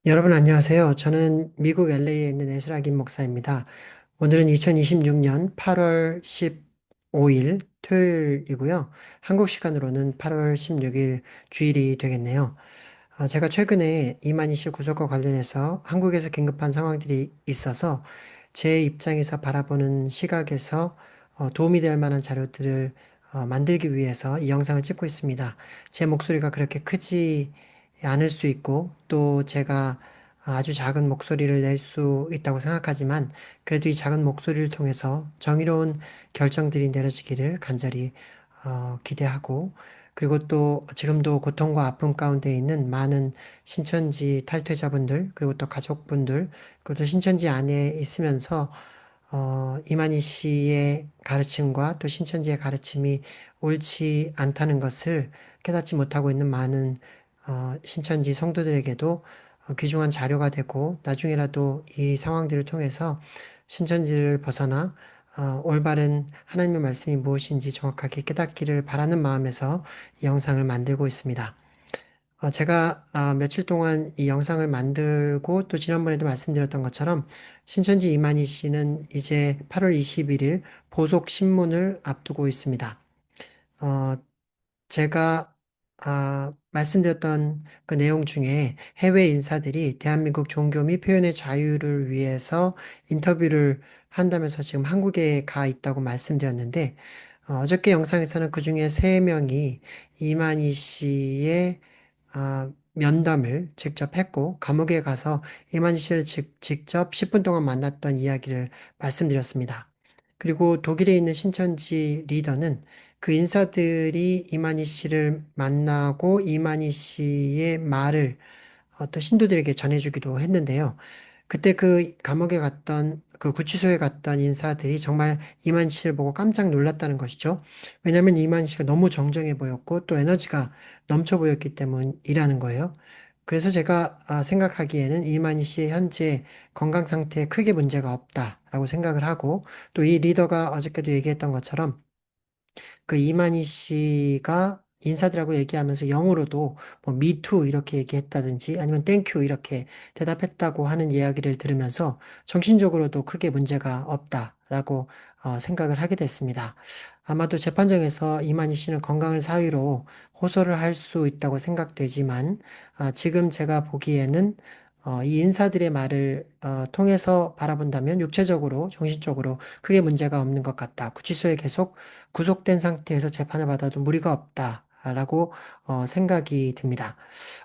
여러분 안녕하세요. 저는 미국 LA에 있는 에스라 김 목사입니다. 오늘은 2026년 8월 15일 토요일이고요. 한국 시간으로는 8월 16일 주일이 되겠네요. 제가 최근에 이만희 씨 구속과 관련해서 한국에서 긴급한 상황들이 있어서 제 입장에서 바라보는 시각에서 도움이 될 만한 자료들을 만들기 위해서 이 영상을 찍고 있습니다. 제 목소리가 그렇게 크지 않을 수 있고 또 제가 아주 작은 목소리를 낼 수 있다고 생각하지만 그래도 이 작은 목소리를 통해서 정의로운 결정들이 내려지기를 간절히 기대하고 그리고 또 지금도 고통과 아픔 가운데 있는 많은 신천지 탈퇴자분들, 그리고 또 가족분들, 그리고 또 신천지 안에 있으면서, 이만희 씨의 가르침과 또 신천지의 가르침이 옳지 않다는 것을 깨닫지 못하고 있는 많은, 신천지 성도들에게도 귀중한 자료가 되고, 나중에라도 이 상황들을 통해서 신천지를 벗어나, 올바른 하나님의 말씀이 무엇인지 정확하게 깨닫기를 바라는 마음에서 이 영상을 만들고 있습니다. 제가 며칠 동안 이 영상을 만들고 또 지난번에도 말씀드렸던 것처럼 신천지 이만희 씨는 이제 8월 21일 보석 신문을 앞두고 있습니다. 어, 제가 말씀드렸던 그 내용 중에 해외 인사들이 대한민국 종교 및 표현의 자유를 위해서 인터뷰를 한다면서 지금 한국에 가 있다고 말씀드렸는데 어저께 영상에서는 그 중에 세명이 이만희 씨의 면담을 직접 했고 감옥에 가서 이만희 씨를 직접 10분 동안 만났던 이야기를 말씀드렸습니다. 그리고 독일에 있는 신천지 리더는 그 인사들이 이만희 씨를 만나고 이만희 씨의 말을 또 신도들에게 전해주기도 했는데요. 그때 그 감옥에 갔던 그 구치소에 갔던 인사들이 정말 이만 씨를 보고 깜짝 놀랐다는 것이죠. 왜냐하면 이만 씨가 너무 정정해 보였고 또 에너지가 넘쳐 보였기 때문이라는 거예요. 그래서 제가 생각하기에는 이만희 씨의 현재 건강 상태에 크게 문제가 없다라고 생각을 하고 또 이 리더가 어저께도 얘기했던 것처럼 그 이만희 씨가 인사들하고 얘기하면서 영어로도 뭐 미투 이렇게 얘기했다든지 아니면 땡큐 이렇게 대답했다고 하는 이야기를 들으면서 정신적으로도 크게 문제가 없다라고 생각을 하게 됐습니다. 아마도 재판정에서 이만희 씨는 건강을 사유로 호소를 할 수 있다고 생각되지만 지금 제가 보기에는 이 인사들의 말을 통해서 바라본다면 육체적으로, 정신적으로 크게 문제가 없는 것 같다. 구치소에 계속 구속된 상태에서 재판을 받아도 무리가 없다라고 생각이 듭니다.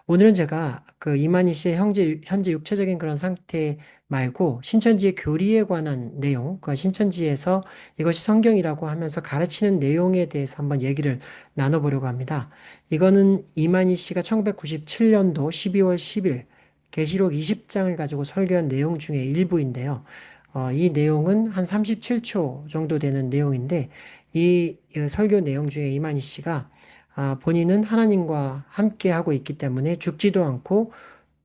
오늘은 제가 그 이만희 씨의 현재 육체적인 그런 상태 말고 신천지의 교리에 관한 내용, 그 신천지에서 이것이 성경이라고 하면서 가르치는 내용에 대해서 한번 얘기를 나눠보려고 합니다. 이거는 이만희 씨가 1997년도 12월 10일 계시록 20장을 가지고 설교한 내용 중에 일부인데요. 이 내용은 한 37초 정도 되는 내용인데 이 설교 내용 중에 이만희 씨가 본인은 하나님과 함께 하고 있기 때문에 죽지도 않고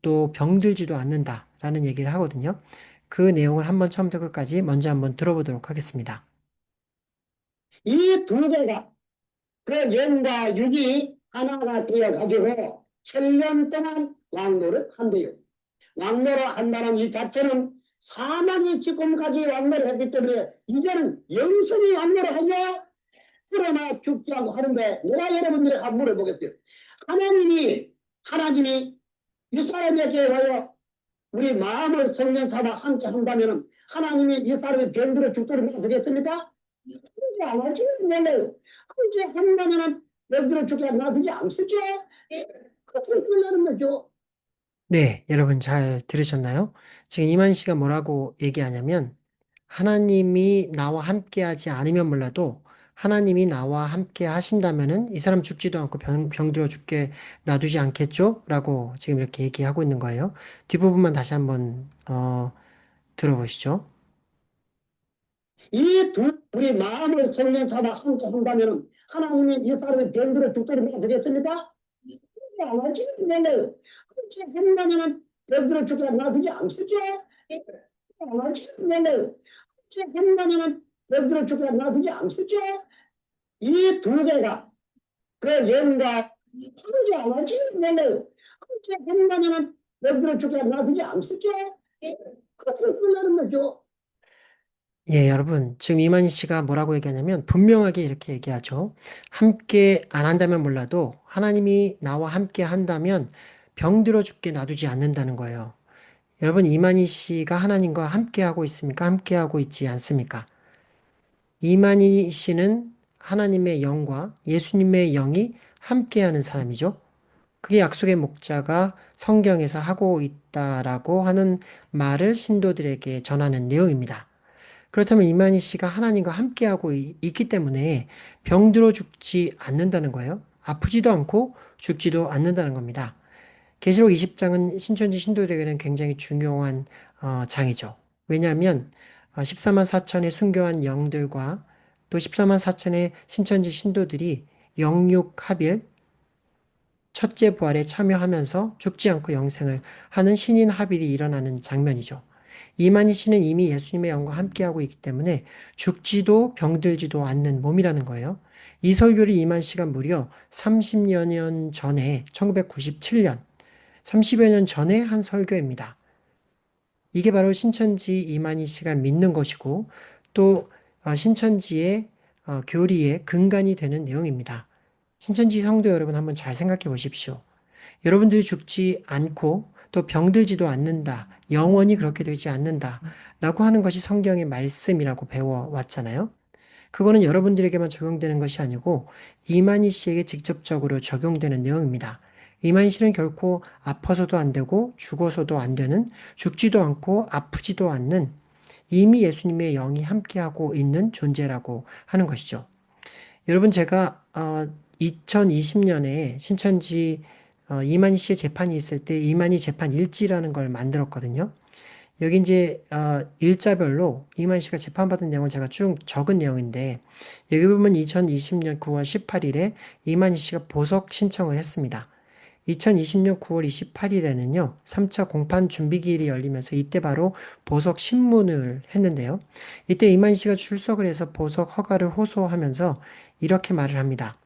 또 병들지도 않는다라는 얘기를 하거든요. 그 내용을 한번 처음부터 끝까지 먼저 한번 들어보도록 하겠습니다. 이 두 개가 그 영과 육이 하나가 되어가지고 7년 동안 왕노를 한대요. 왕노를 한다는 이 자체는 사망이 지금까지 왕노를 했기 때문에 이제는 영성이 왕노를 하냐? 그러나 죽지 않고 하는데 내가 여러분들에게 한번 물어보겠어요. 하나님이 이 사람에게 와요. 우리 마음을 성령 잡아 함께 한다면 하나님이 이 사람이 병들어 죽도록 놔두겠습니까? 그렇게 안 할지는 몰라요. 그렇게 한다면 병들어 죽게 놔두지 않겠죠? 그렇게 끝나는 거죠. 네, 여러분 잘 들으셨나요? 지금 이만 씨가 뭐라고 얘기하냐면 하나님이 나와 함께 하지 않으면 몰라도 하나님이 나와 함께 하신다면은 이 사람 죽지도 않고 병들어 죽게 놔두지 않겠죠? 라고 지금 이렇게 얘기하고 있는 거예요. 뒷부분만 다시 한번 들어보시죠. 우리 마음을 성령 잡아 함께 한다면 하나님이 이 사람이 병들어 죽도록 놔두겠습니까? 그렇게 안 할지는 몰라요. 그렇게 한다면 병들어 죽게 놔두지 않겠죠? 안 할지는 몰라요. 그렇게 한다면 병들어 죽게 놔두지 않겠죠? 이 두 개가 그 영과 하지 안 할지는 몰라요. 그렇게 한다면 병들어 죽게 놔두지 않겠죠? 그것을 쓰려는 거죠. 예, 여러분, 지금 이만희 씨가 뭐라고 얘기하냐면 분명하게 이렇게 얘기하죠. 함께 안 한다면 몰라도 하나님이 나와 함께 한다면 병들어 죽게 놔두지 않는다는 거예요. 여러분, 이만희 씨가 하나님과 함께 하고 있습니까? 함께 하고 있지 않습니까? 이만희 씨는 하나님의 영과 예수님의 영이 함께하는 사람이죠. 그게 약속의 목자가 성경에서 하고 있다라고 하는 말을 신도들에게 전하는 내용입니다. 그렇다면 이만희 씨가 하나님과 함께하고 있기 때문에 병들어 죽지 않는다는 거예요. 아프지도 않고 죽지도 않는다는 겁니다. 계시록 20장은 신천지 신도들에게는 굉장히 중요한 장이죠. 왜냐하면 14만 4천의 순교한 영들과 또 14만 4천의 신천지 신도들이 영육합일 첫째 부활에 참여하면서 죽지 않고 영생을 하는 신인 합일이 일어나는 장면이죠. 이만희 씨는 이미 예수님의 영과 함께하고 있기 때문에 죽지도 병들지도 않는 몸이라는 거예요. 이 설교를 이만희 씨가 무려 30여 년 전에 1997년 30여 년 전에 한 설교입니다. 이게 바로 신천지 이만희 씨가 믿는 것이고 또 신천지의 교리의 근간이 되는 내용입니다. 신천지 성도 여러분 한번 잘 생각해 보십시오. 여러분들이 죽지 않고 또 병들지도 않는다. 영원히 그렇게 되지 않는다. 라고 하는 것이 성경의 말씀이라고 배워왔잖아요. 그거는 여러분들에게만 적용되는 것이 아니고 이만희 씨에게 직접적으로 적용되는 내용입니다. 이만희 씨는 결코 아파서도 안 되고 죽어서도 안 되는 죽지도 않고 아프지도 않는 이미 예수님의 영이 함께하고 있는 존재라고 하는 것이죠. 여러분 제가 2020년에 신천지 이만희 씨의 재판이 있을 때 이만희 재판 일지라는 걸 만들었거든요. 여기 이제 일자별로 이만희 씨가 재판받은 내용을 제가 쭉 적은 내용인데 여기 보면 2020년 9월 18일에 이만희 씨가 보석 신청을 했습니다. 2020년 9월 28일에는요, 3차 공판 준비기일이 열리면서 이때 바로 보석 신문을 했는데요. 이때 이만희 씨가 출석을 해서 보석 허가를 호소하면서 이렇게 말을 합니다.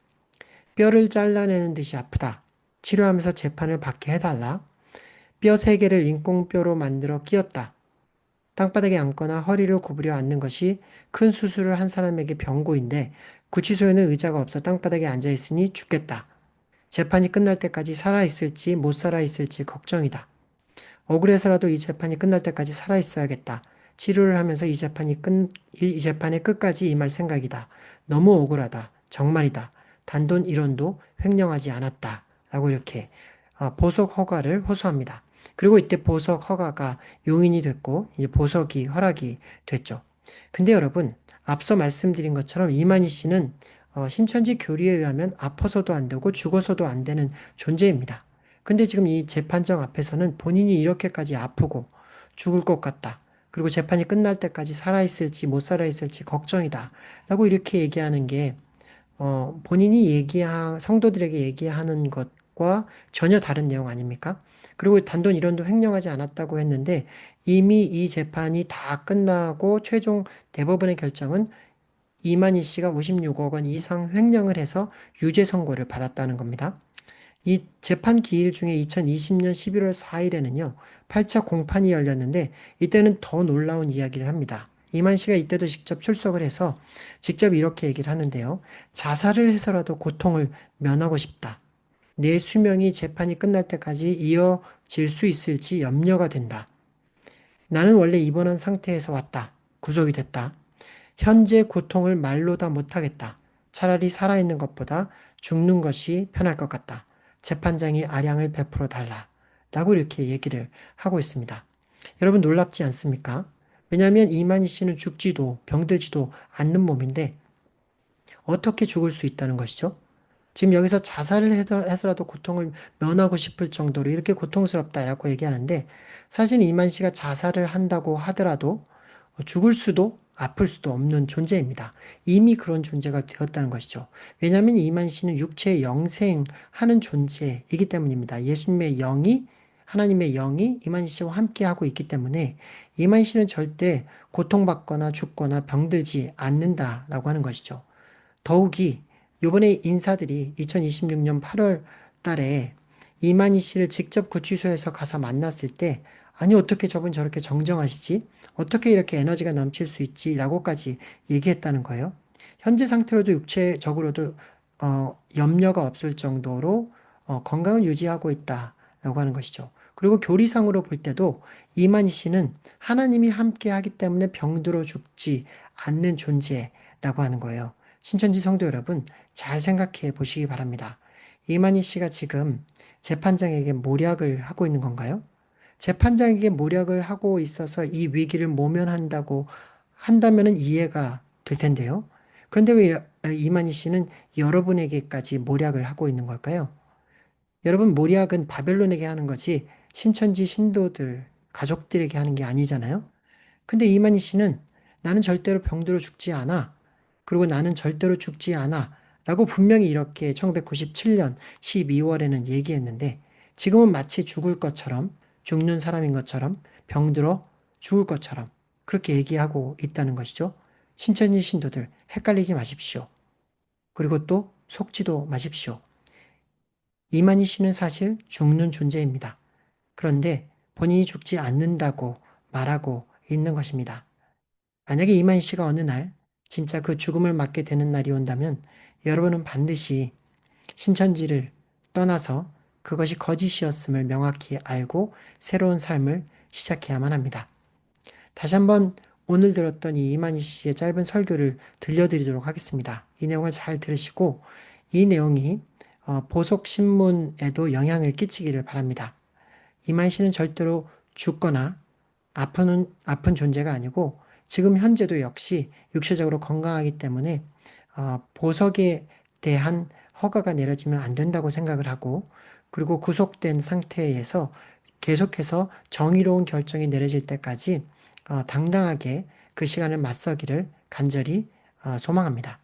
뼈를 잘라내는 듯이 아프다. 치료하면서 재판을 받게 해달라. 뼈 3개를 인공뼈로 만들어 끼웠다. 땅바닥에 앉거나 허리를 구부려 앉는 것이 큰 수술을 한 사람에게 병고인데 구치소에는 의자가 없어 땅바닥에 앉아 있으니 죽겠다. 재판이 끝날 때까지 살아있을지 못 살아있을지 걱정이다. 억울해서라도 이 재판이 끝날 때까지 살아있어야겠다. 치료를 하면서 이 재판의 끝까지 임할 생각이다. 너무 억울하다. 정말이다. 단돈 1원도 횡령하지 않았다. 라고 이렇게 보석 허가를 호소합니다. 그리고 이때 보석 허가가 용인이 됐고 이제 보석이 허락이 됐죠. 근데 여러분 앞서 말씀드린 것처럼 이만희 씨는 신천지 교리에 의하면 아파서도 안 되고 죽어서도 안 되는 존재입니다. 근데 지금 이 재판정 앞에서는 본인이 이렇게까지 아프고 죽을 것 같다. 그리고 재판이 끝날 때까지 살아있을지 못 살아있을지 걱정이다. 라고 이렇게 얘기하는 게 본인이 성도들에게 얘기하는 것과 전혀 다른 내용 아닙니까? 그리고 단돈 1원도 횡령하지 않았다고 했는데 이미 이 재판이 다 끝나고 최종 대법원의 결정은 이만희 씨가 56억 원 이상 횡령을 해서 유죄 선고를 받았다는 겁니다. 이 재판 기일 중에 2020년 11월 4일에는요, 8차 공판이 열렸는데, 이때는 더 놀라운 이야기를 합니다. 이만 씨가 이때도 직접 출석을 해서 직접 이렇게 얘기를 하는데요. 자살을 해서라도 고통을 면하고 싶다. 내 수명이 재판이 끝날 때까지 이어질 수 있을지 염려가 된다. 나는 원래 입원한 상태에서 왔다. 구속이 됐다. 현재 고통을 말로 다 못하겠다. 차라리 살아있는 것보다 죽는 것이 편할 것 같다. 재판장이 아량을 베풀어 달라. 라고 이렇게 얘기를 하고 있습니다. 여러분 놀랍지 않습니까? 왜냐하면 이만희 씨는 죽지도 병들지도 않는 몸인데 어떻게 죽을 수 있다는 것이죠? 지금 여기서 자살을 해서라도 고통을 면하고 싶을 정도로 이렇게 고통스럽다라고 얘기하는데 사실 이만 씨가 자살을 한다고 하더라도 죽을 수도 아플 수도 없는 존재입니다. 이미 그런 존재가 되었다는 것이죠. 왜냐하면 이만 씨는 육체의 영생하는 존재이기 때문입니다. 예수님의 영이 하나님의 영이 이만 씨와 함께하고 있기 때문에 이만 씨는 절대 고통받거나 죽거나 병들지 않는다라고 하는 것이죠. 더욱이 요번에 인사들이 2026년 8월 달에 이만희 씨를 직접 구치소에서 가서 만났을 때, 아니, 어떻게 저분 저렇게 정정하시지? 어떻게 이렇게 에너지가 넘칠 수 있지? 라고까지 얘기했다는 거예요. 현재 상태로도 육체적으로도, 염려가 없을 정도로, 건강을 유지하고 있다라고 하는 것이죠. 그리고 교리상으로 볼 때도 이만희 씨는 하나님이 함께 하기 때문에 병들어 죽지 않는 존재라고 하는 거예요. 신천지 성도 여러분, 잘 생각해 보시기 바랍니다. 이만희 씨가 지금 재판장에게 모략을 하고 있는 건가요? 재판장에게 모략을 하고 있어서 이 위기를 모면한다고 한다면 이해가 될 텐데요. 그런데 왜 이만희 씨는 여러분에게까지 모략을 하고 있는 걸까요? 여러분, 모략은 바벨론에게 하는 거지 신천지 신도들, 가족들에게 하는 게 아니잖아요. 근데 이만희 씨는 나는 절대로 병들어 죽지 않아. 그리고 나는 절대로 죽지 않아. 라고 분명히 이렇게 1997년 12월에는 얘기했는데 지금은 마치 죽을 것처럼 죽는 사람인 것처럼 병들어 죽을 것처럼 그렇게 얘기하고 있다는 것이죠. 신천지 신도들 헷갈리지 마십시오. 그리고 또 속지도 마십시오. 이만희 씨는 사실 죽는 존재입니다. 그런데 본인이 죽지 않는다고 말하고 있는 것입니다. 만약에 이만희 씨가 어느 날 진짜 그 죽음을 맞게 되는 날이 온다면 여러분은 반드시 신천지를 떠나서 그것이 거짓이었음을 명확히 알고 새로운 삶을 시작해야만 합니다. 다시 한번 오늘 들었던 이 이만희 씨의 짧은 설교를 들려드리도록 하겠습니다. 이 내용을 잘 들으시고 이 내용이 보석 신문에도 영향을 끼치기를 바랍니다. 이만희 씨는 절대로 죽거나 아픈 존재가 아니고 지금 현재도 역시 육체적으로 건강하기 때문에 보석에 대한 허가가 내려지면 안 된다고 생각을 하고 그리고 구속된 상태에서 계속해서 정의로운 결정이 내려질 때까지 당당하게 그 시간을 맞서기를 간절히 소망합니다.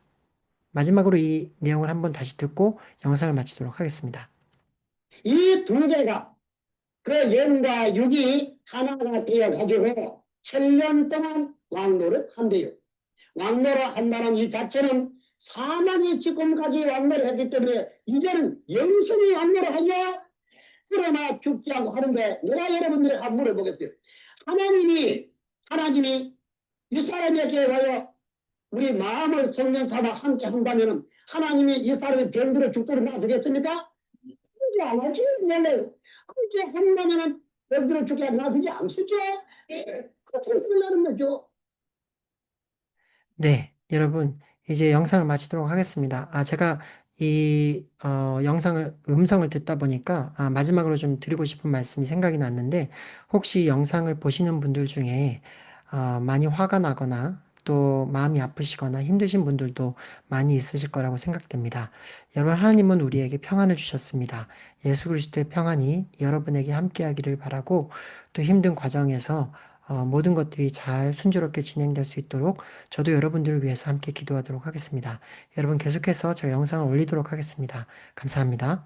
마지막으로 이 내용을 한번 다시 듣고 영상을 마치도록 하겠습니다. 이 두 개가 그 영과 육이 하나가 되어 가지고 7년 동안 왕노를 한대요. 왕노를 한다는 이 자체는 사망이 지금까지 왕노를 했기 때문에 이제는 영성이 왕노를 하냐? 그러나 죽지 않고 하는데 내가 여러분들에게 한번 물어보겠어요. 하나님이 이 사람에게 와요 우리 마음을 성령 잡아 함께 한다면 하나님이 이 사람이 병들어 죽도록 놔두겠습니까? 하지 안 하지 몰라요. 함께 한다면 병들어 죽게 놔두지 않겠죠? 그렇게 끝나는 거죠. 네, 여러분, 이제 영상을 마치도록 하겠습니다. 제가 음성을 듣다 보니까, 마지막으로 좀 드리고 싶은 말씀이 생각이 났는데, 혹시 영상을 보시는 분들 중에, 많이 화가 나거나, 또 마음이 아프시거나 힘드신 분들도 많이 있으실 거라고 생각됩니다. 여러분, 하나님은 우리에게 평안을 주셨습니다. 예수 그리스도의 평안이 여러분에게 함께하기를 바라고, 또 힘든 과정에서 모든 것들이 잘 순조롭게 진행될 수 있도록 저도 여러분들을 위해서 함께 기도하도록 하겠습니다. 여러분 계속해서 제가 영상을 올리도록 하겠습니다. 감사합니다.